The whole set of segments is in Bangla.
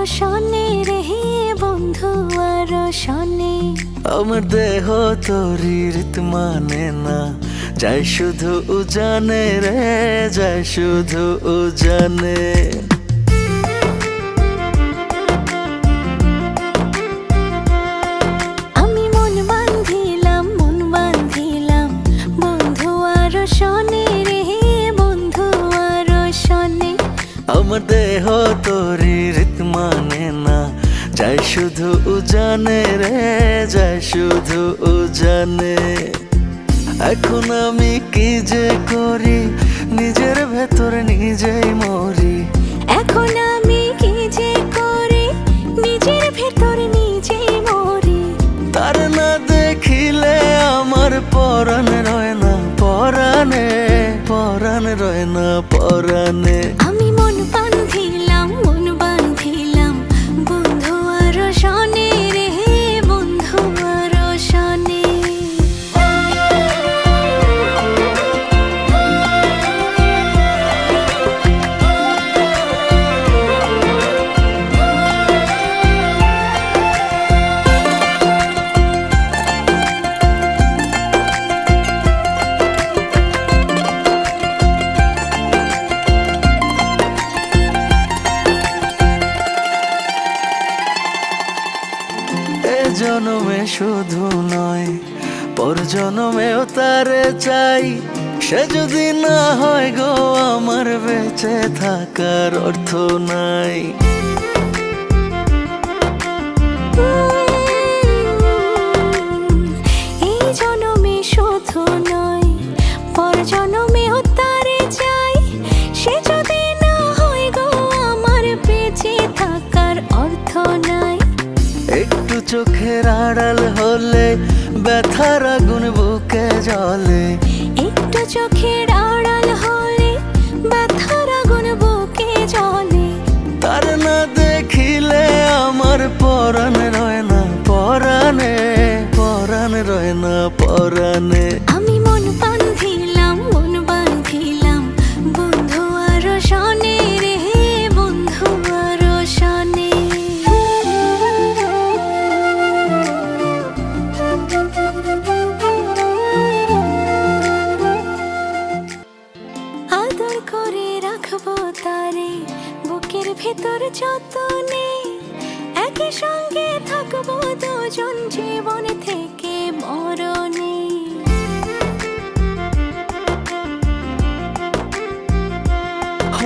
শনে রে বন্ধু আর শনে। আমার দেহ তোরি রীত মানে না, যাই শুধু উজানে রে, যাই শুধু উজানে। আমি মন বাঁধিলাম বন্ধু আর শনে রে বন্ধু আর শনে। আমার দেহ তোরি রীত মানে না, যাই শুধু উজানে রে, যাই শুধু উজানে। এখন আমি কি যে করি, নিজের ভেতর নিজেই মরি। এখন আমি কি যে করি, নিজের ভেতর নিজেই মরি। তার না দেখিলে আমার পরাণ রয় না পরাণে, পরাণ রয় না পরাণে। আমি মন বাঁধিলাম বন্ধু আর শনে রে বন্ধু আর শনে। এ জনমে শুধু নয়, পর জনমেও তারে চাই। সে যদি না হয় গো আমার বেঁচে থাকার অর্থ নাই। এই জনমে শুধু নয়, পর জনমেও তারে চাই। সে যদি না হয় গো আমার বেঁচে থাকার অর্থ নাই। একটু চোখের আড়াল হলে ব্যথার আগুন বুকে জ্বলে। একটু চোখের আড়াল হলে ব্যথার আগুন বুকে জ্বলে। তার না দেখিলে আমার পরাণ রয় না পরাণে, পরাণ রয় না পরাণে। আমি মন বাঁধিলাম বন্ধু আর শনে রে বন্ধু আর শনে। আদর করে রাখবো তারে বুকের ভেতর যতনে। একই সঙ্গে থাকবো দুজন জীবন থেকে মরণে।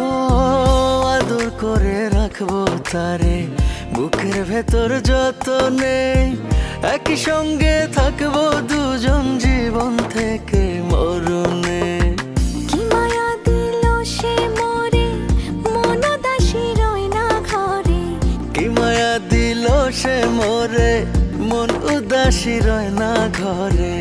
ও আদর করে রাখবো তারে বুকের ভেতর যতনে। একই সঙ্গে থাকবো দুজন জীবন থেকে মরণে। কি মায়া দিল সে মোরে, মন দাসী রয় না ঘরে। কি মায়া দিল সে মোরে, মন উদাসী রয় না ঘরে।